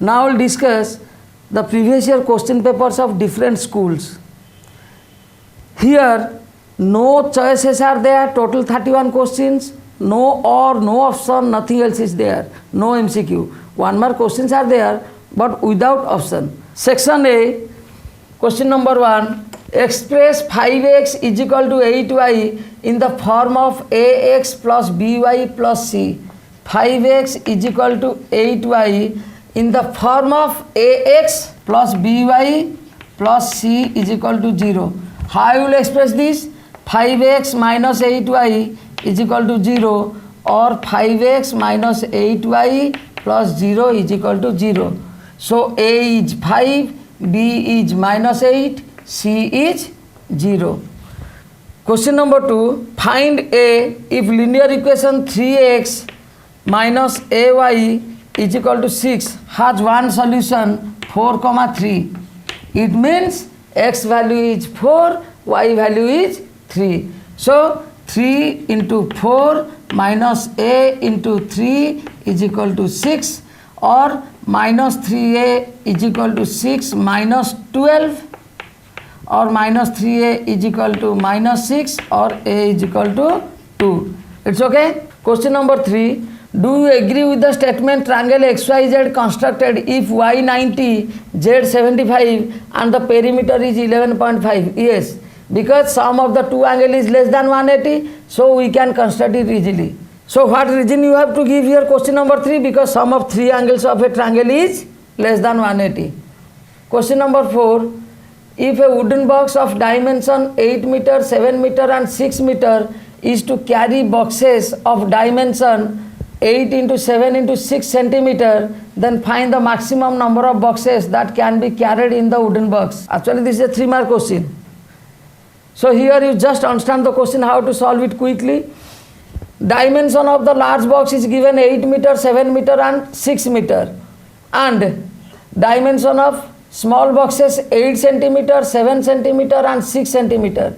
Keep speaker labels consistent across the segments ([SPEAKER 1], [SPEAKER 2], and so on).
[SPEAKER 1] Now we'll discuss the previous year question papers of different schools. Here no choices are there, total 31 questions, no or, no option, nothing else is there, no MCQ. 1 mark questions are there but without option. Section A, question number 1, express 5x is equal to 8y in the form of ax plus by plus c. 5x is equal to 8y in the form of ax plus by plus c is equal to 0. How you will express this? 5x minus 8y is equal to 0 or 5x minus 8y plus 0 is equal to 0. So a is 5, b is minus 8, c is 0. Question number 2, find a if linear equation 3x minus ay is equal to 6 has one solution 4, 3. It means x value is 4, y value is 3. So 3 into 4 minus a into 3 is equal to 6 or minus 3a is equal to 6 minus 12 or minus 3a is equal to minus 6 or a is equal to 2. It's okay. Question number 3. Do you agree with the statement triangle XYZ constructed if y 90, z 75 and the perimeter is 11.5? Yes, because sum of the two angle is less than 180, so we can construct it easily. So what reason you have to give here? Question number 3, because sum of three angles of a triangle is less than 180. Question number 4, if a wooden box of dimension 8 meter, 7 meter and 6 meter is to carry boxes of dimension 8 into 7 into 6 centimeter, then find the maximum number of boxes that can be carried in the wooden box. Actually this is a 3 mark question. So here you just understand the question, how to solve it quickly. Dimension of the large box is given 8 meter, 7 meter and 6 meter. And dimension of small boxes 8 centimeter, 7 centimeter and 6 centimeter.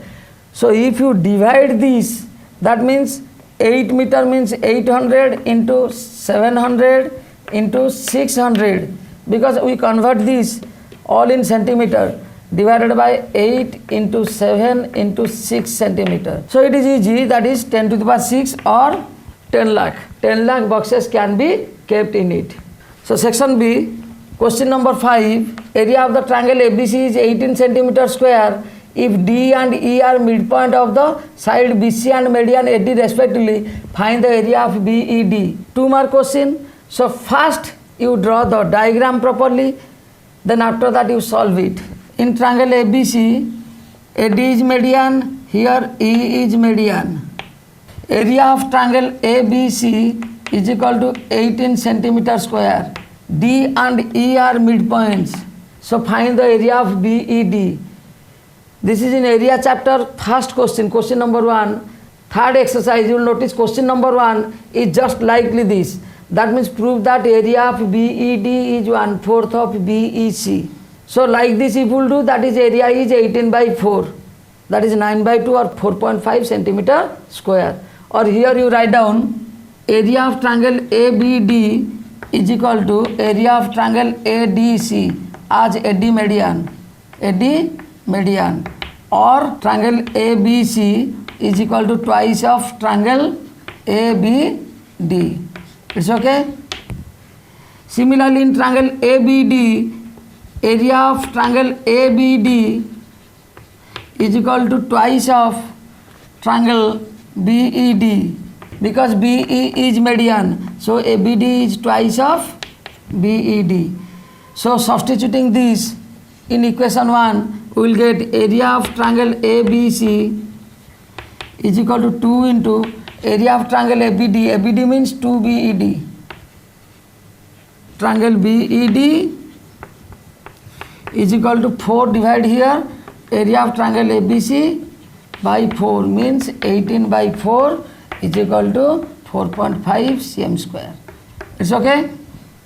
[SPEAKER 1] So if you divide this, that means 8 meter means 800 into 700 into 600, because we convert this all in centimeter, divided by 8 into 7 into 6 centimeter. So it is easy, that is 10 to the power 6 or 10 lakh. 10 lakh boxes can be kept in it. So section B, question number 5, area of the triangle ABC is 18 centimeter square. If D and E are midpoint of the side BC and median AD respectively, find the area of BED. 2 mark question. So first you draw the diagram properly, then after that you solve it. In triangle ABC, AD is median, here E is median. Area of triangle ABC is equal to 18 centimeter square. D and E are midpoints. So find the area of BED. This is in area chapter, first question, question number 1. Third exercise, you will notice question number 1 is just likely this. That means prove that area of BED is 1/4 of BEC. So like this if you will do, that is area is 18 by 4. That is 9 by 2 or 4.5 centimeter square. Or here you write down area of triangle ABD is equal to area of triangle ADC as AD median. AD median, or triangle ABC is equal to twice of triangle ABD. It's okay. Similarly in triangle ABD, area of triangle ABD is equal to twice of triangle BED, because BE is median, so ABD is twice of BED. So substituting this in equation 1, we will get area of triangle ABC is equal to 2 into area of triangle ABD. ABD means 2 BED. Triangle BED is equal to 4 divided here area of triangle ABC by 4 means 18 by 4 is equal to 4.5 cm square. It's okay.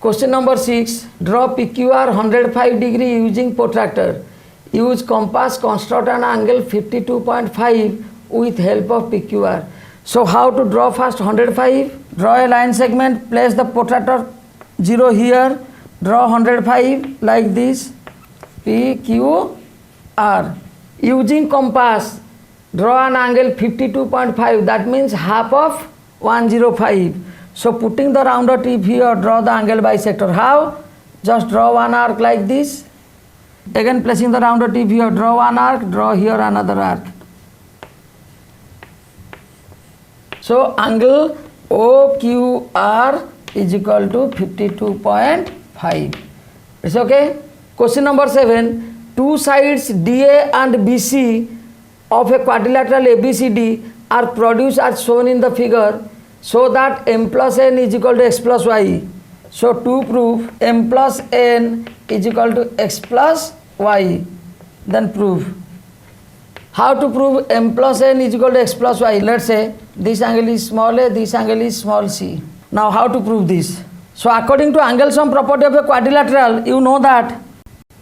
[SPEAKER 1] Question number 6. Draw PQR 105 degree using protractor. Use compass, construct an angle 52.5 with help of PQR. So how to draw first 105? Draw a line segment, place the protractor 0 here, draw 105 like this, PQR. Using compass, draw an angle 52.5, that means half of 105. So putting the rounder tip here, draw the angle bisector. How? Just draw one arc like this. Again placing the rounder tip here, draw one arc, draw here another arc. So angle OQR is equal to 52.5. It's okay. Question number 7. Two sides DA and BC of a quadrilateral ABCD are produced as shown in the figure, so that m plus n is equal to x plus y. So to prove m plus n is equal to x plus y, then prove. How to prove m plus n is equal to x plus y? Let's say this angle is small a, this angle is small c. Now how to prove this? So according to angle sum property of a quadrilateral, you know that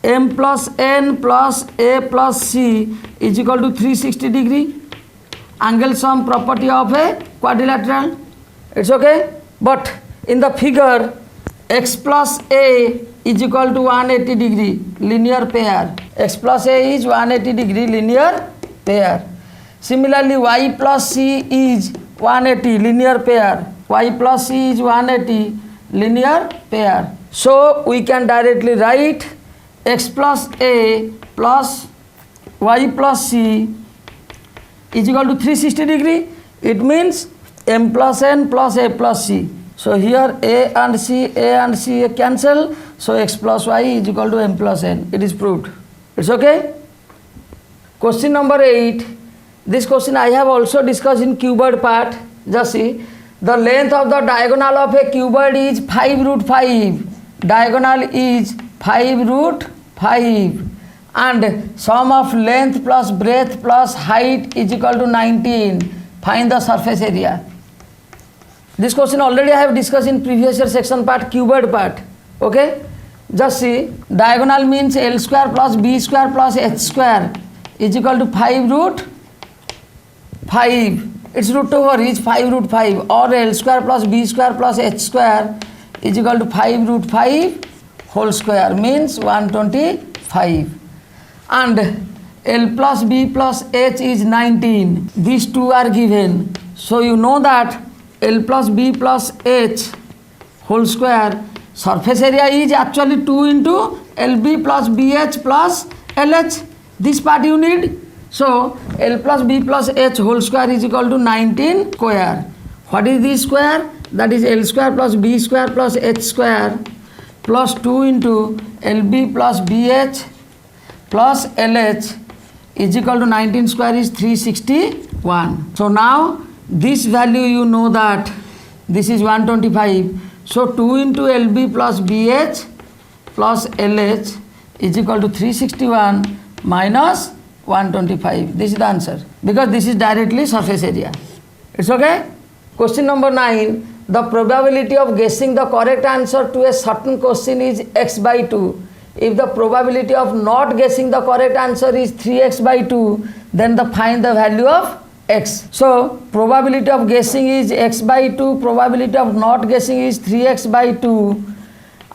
[SPEAKER 1] m plus n plus a plus c is equal to 360 degree. Angle sum property of a quadrilateral. It's okay. But in the figure, x plus a is equal to 180 degree linear pair. X plus a is 180 degree linear pair. Similarly, y plus c is 180 linear pair. Y plus c is 180 linear pair. So we can directly write x plus a plus y plus c is equal to 360 degree. It means m plus n plus a plus c. So here a and c cancel. So x plus y is equal to m plus n. It is proved. It's okay. Question number 8. This question I have also discussed in cuboid part. Just see. The length of the diagonal of a cuboid is 5 root 5. Diagonal is 5 root 5. And sum of length plus breadth plus height is equal to 19. Find the surface area. This question already I have discussed in previous year section part, cuboid part. Okay. Just see. Diagonal means L square plus B square plus H square is equal to 5 root 5. Its root over is 5 root 5, or L square plus B square plus H square is equal to 5 root 5 whole square, means 125. And L plus B plus H is 19. These two are given. So you know that L plus B plus H whole square, surface area is actually 2 into LB plus BH plus LH. This part you need. So L plus B plus H whole square is equal to 19 square. What is this square? That is L square plus B square plus H square plus 2 into LB plus BH plus LH is equal to 19 square is 361. So now this value you know that this is 125. So 2 into LB plus BH plus LH is equal to 361 minus 125. This is the answer, because this is directly surface area. It's okay. Question number 9. The probability of guessing the correct answer to a certain question is x by 2. If the probability of not guessing the correct answer is 3x by 2, then find the value of x. So probability of guessing is x by 2, probability of not guessing is 3x by 2,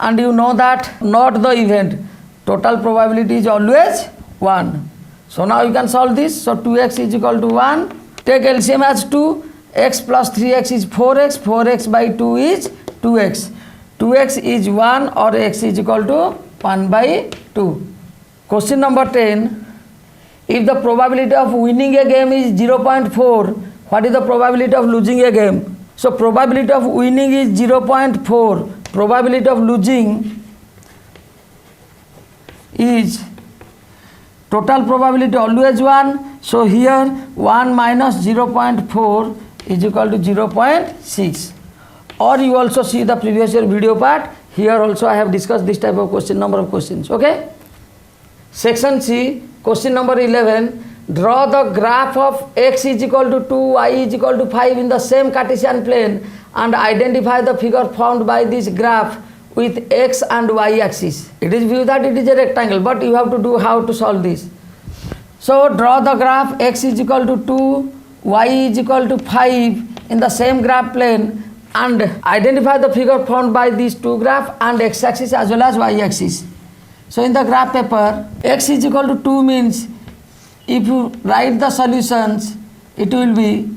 [SPEAKER 1] and you know that not the event, total probability is always 1. So now you can solve this. So 2x is equal to 1. Take LCM as 2. X plus 3x is 4x. 4x by 2 is 2x. 2x is 1, or x is equal to 1 by 2. Question number 10. If the probability of winning a game is 0.4, what is the probability of losing a game? So probability of winning is 0.4. Probability of losing is total probability always 1. So here 1 minus 0.4 is equal to 0.6. Or you also see the previous year video part. Here also I have discussed this type of question, number of questions. Okay. Section C, question number 11. Draw the graph of x is equal to 2, y is equal to 5 in the same Cartesian plane and identify the figure formed by this graph with x and y axis. It is viewed that it is a rectangle, but you have to do how to solve this. So draw the graph x is equal to 2, y is equal to 5 in the same graph plane and identify the figure formed by these two graphs and x axis as well as y axis. So in the graph paper, x is equal to 2 means if you write the solutions, it will be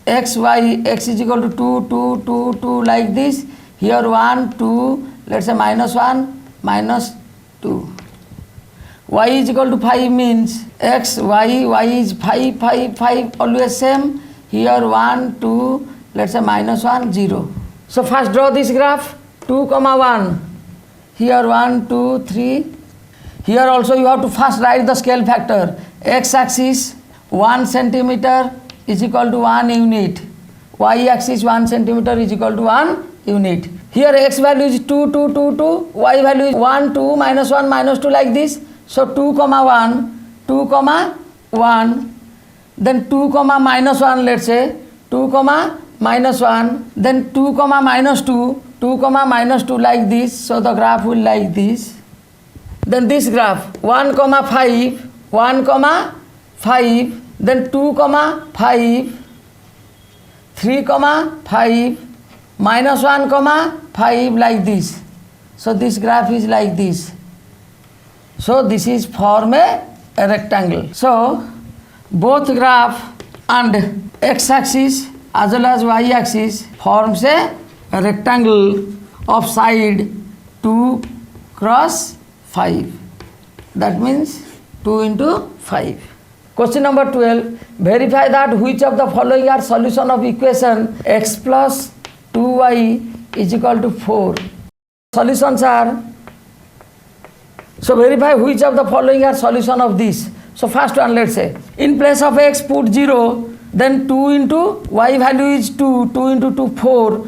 [SPEAKER 1] x, y, x is equal to 2, 2, 2, 2 like this. Here 1, 2, let's say minus 1, minus 2. Y is equal to 5 means x, y is 5, 5, 5, always same. Here 1, 2, let's say minus 1, 0. So first draw this graph, 2, 1. Here 1, 2, 3. Here also you have to first write the scale factor. X axis 1 centimeter is equal to 1 unit. Y axis 1 centimeter is equal to 1 unit. Here x value is 2, 2, 2, 2. Y value is 1, 2, minus 1, minus 2 like this. So 2, 1, 2, 1. Then 2, minus 1, let's say. 2, minus 1. Then 2, minus 2. 2, minus 2 like this. So the graph will like this. Then this graph 1, 5, 1, 5, then 2, 5, 3, 5, minus 1, 5 like this. So this graph is like this. So this is form a rectangle. So both graph and x-axis as well as y-axis forms a rectangle of side 2 cross 5. That means 2 into 5. Question number 12. Verify that which of the following are solution of equation x plus 2y is equal to 4. Solutions are, so verify which of the following are solution of this. So first one, let's say, in place of x put 0, then 2 into y value is 2, 2 into 2, 4.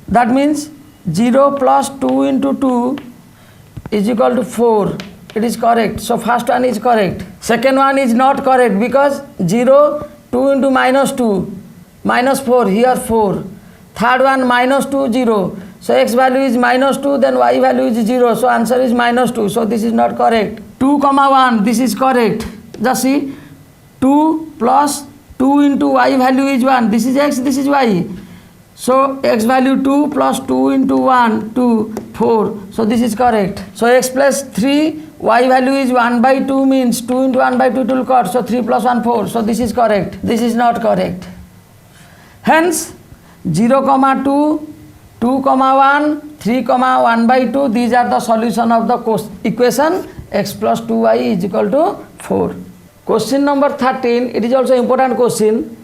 [SPEAKER 1] That means 0 plus 2 into 2 is equal to 4. It is correct. So first one is correct. Second one is not correct because 0, 2 into minus 2, minus 4, here 4. Third one minus 2, 0. So x value is minus 2, then y value is 0. So answer is minus 2. So this is not correct. 2, 1, this is correct. Just see, 2 plus 2 into y value is 1. This is x, this is y. So x value 2 plus 2 into 1, 2, 4. So this is correct. So x plus 3, y value is 1 by 2 means 2 into 1 by 2 will cut. So 3 plus 1, 4. So this is correct. This is not correct. Hence 0, 2, 2, 1, 3, 1 by 2. These are the solution of the equation x plus 2y is equal to 4. Question number 13. It is also important question.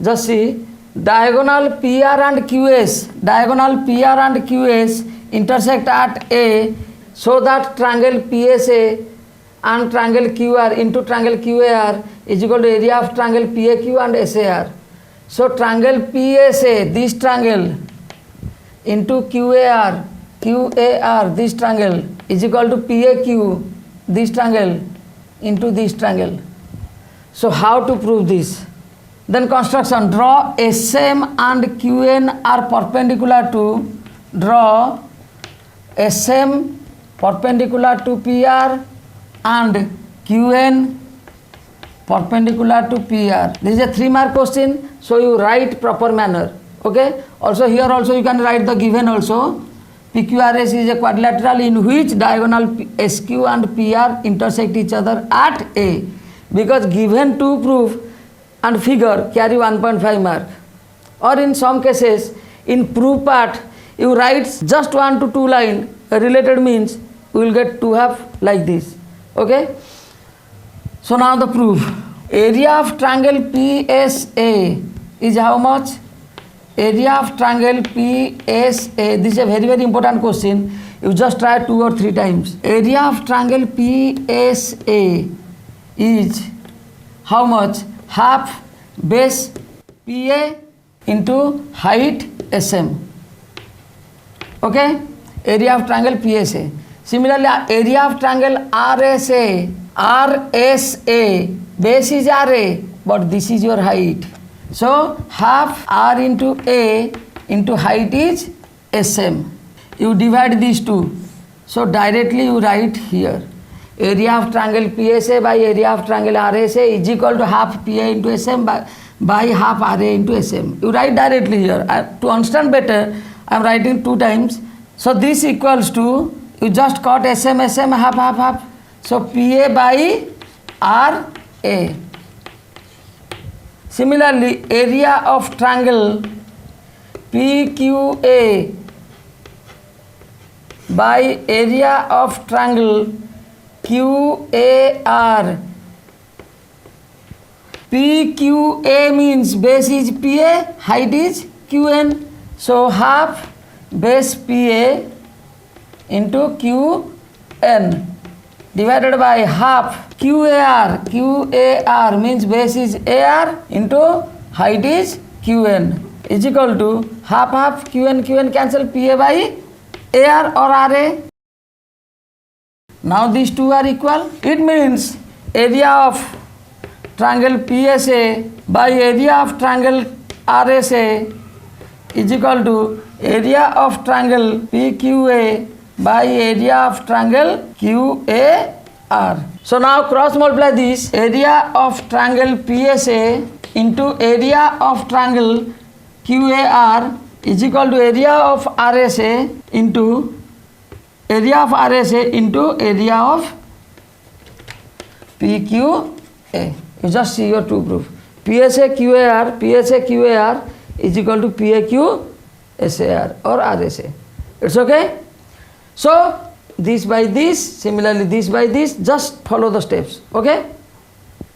[SPEAKER 1] Just see. Diagonal PR and QS, diagonal PR and QS intersect at A so that triangle PSA and triangle QR into triangle QAR is equal to area of triangle PAQ and SAR. So triangle PSA, this triangle, into QAR, this triangle is equal to PAQ, this triangle, into this triangle. So how to prove this? Then construction, draw SM and QN are perpendicular to, draw SM perpendicular to PR and QN perpendicular to PR. This is a 3-mark question, so you write proper manner. Okay. Also here also you can write the given also. PQRS is a quadrilateral in which diagonal SQ and PR intersect each other at A. Because given to proof and figure carry 1.5 mark. Or in some cases, in proof part, you write just 1 to 2 line related means you will get 2 half like this. Okay. So now the proof. Area of triangle PSA is how much? Area of triangle PSA. This is a very, very important question. You just try 2 or 3 times. Area of triangle PSA is how much? Half base PA into height SM. Okay. Area of triangle PSA. Similarly, area of triangle RSA RSA, base is RA, but this is your height. So half R into A into height is SM. You divide these two. So directly you write here. Area of triangle PSA by area of triangle RSA is equal to half PA into SM by half RA into SM. You write directly here. To understand better, I am writing 2 times. So this equals to, you just cut SM, half, half, half. So PA by RA. Similarly, area of triangle PQA by area of triangle QAR. PQA means base is PA, height is QN. So half base PA into QN divided by half QAR. QAR means base is AR into height is QN is equal to half QN cancel PA by AR or RA. Now these two are equal. It means area of triangle PSA by area of triangle RSA is equal to area of triangle PQA by area of triangle QAR. So now cross multiply this. Area of triangle PSA into area of triangle QAR is equal to area of RSA into area of RSA into area of PQA. You just see your two proof. PSA QAR is equal to PAQ SAR or RSA. It's okay? So this by this, similarly this by this, just follow the steps. Okay?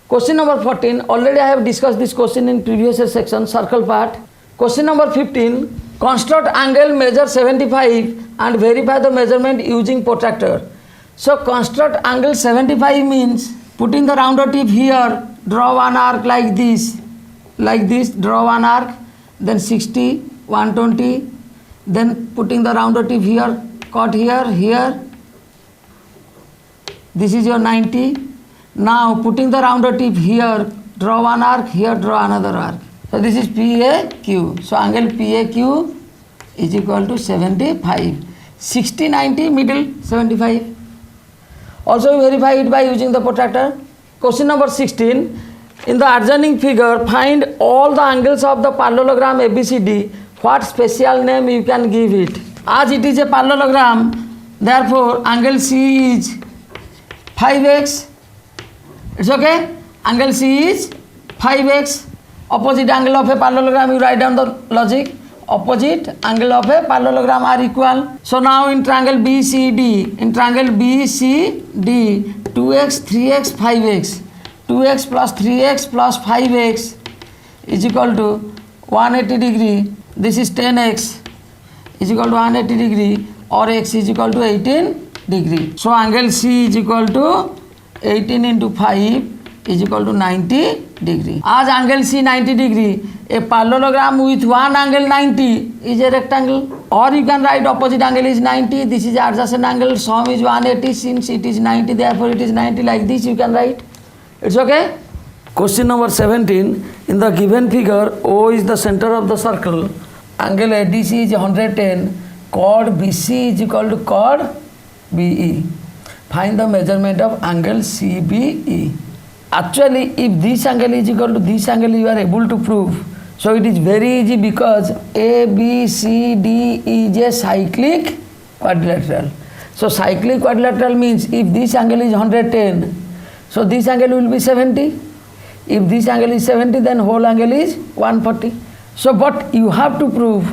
[SPEAKER 1] Question number 14, already I have discussed this question in previous section, circle part. Question number 15, construct angle, measure 75 and verify the measurement using protractor. So construct angle 75 means putting the rounder tip here, draw one arc like this, draw one arc, then 60, 120, then putting the rounder tip here, cut here, this is your 90. Now putting the rounder tip here, draw one arc, here draw another arc. So this is PAQ. So angle PAQ is equal to 75. 60, 90, middle 75. Also verify it by using the protractor. Question number 16. In the adjoining figure, find all the angles of the parallelogram ABCD. What special name you can give it? As it is a parallelogram, therefore angle C is 5x. It's okay? Angle C is 5x. Opposite angle of a parallelogram, you write down the logic. Opposite angle of a parallelogram are equal. So now in triangle BCD, 2x, 3x, 5x. 2x plus 3x plus 5x is equal to 180 degree. This is 10x is equal to 180 degree or x is equal to 18 degree. So angle C is equal to 18 into 5 is equal to 90 degree. As angle C 90 degree, a parallelogram with one angle 90 is a rectangle. Or you can write opposite angle is 90, this is adjacent angle, sum is 180, since it is 90, therefore it is 90, like this you can write. It's okay? Question number 17. In the given figure, O is the center of the circle, angle ADC is 110, chord BC is equal to chord BE. Find the measurement of angle CBE. Actually, if this angle is equal to this angle, you are able to prove. So it is very easy because ABCD is a cyclic quadrilateral. So cyclic quadrilateral means if this angle is 110, so this angle will be 70. If this angle is 70, then whole angle is 140. So but you have to prove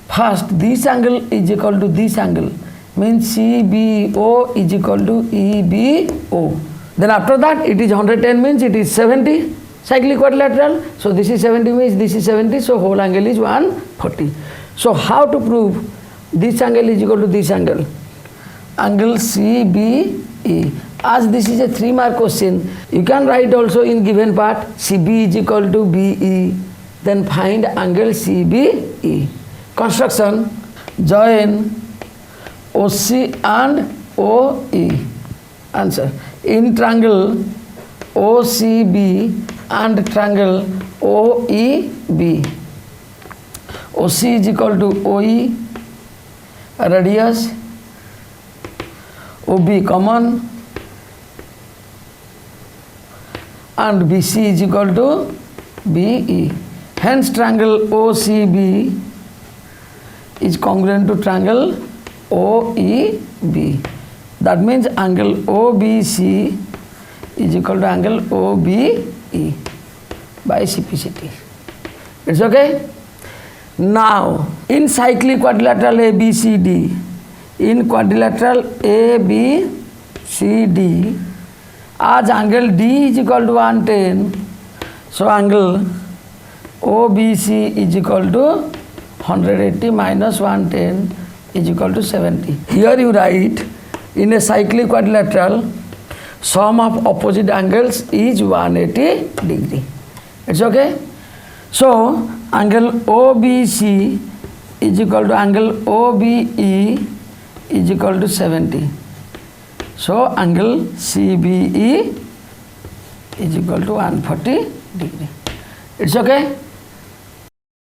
[SPEAKER 1] first this angle is equal to this angle, means CBO is equal to EBO. Then after that it is 110 means it is 70 cyclic quadrilateral. So this is 70 means this is 70, so whole angle is 140. So how to prove this angle is equal to this angle? Angle CBE. As this is a 3-mark question, you can write also in given part CB is equal to BE. Then find angle CBE. Construction, join OC and OE. Answer. in triangle OCB and triangle OEB. OC is equal to OE, radius, OB common, and BC is equal to BE. Hence triangle OCB is congruent to triangle OEB. That means angle OBC is equal to angle OBE by CPCT. It's okay? Now, in cyclic quadrilateral ABCD, in quadrilateral ABCD, as angle D is equal to 110, so angle OBC is equal to 180 minus 110 is equal to 70. Here you write, in a cyclic quadrilateral, sum of opposite angles is 180 degree. It's okay? So, angle OBC is equal to angle OBE is equal to 70. So, angle CBE is equal to 140 degree. It's okay?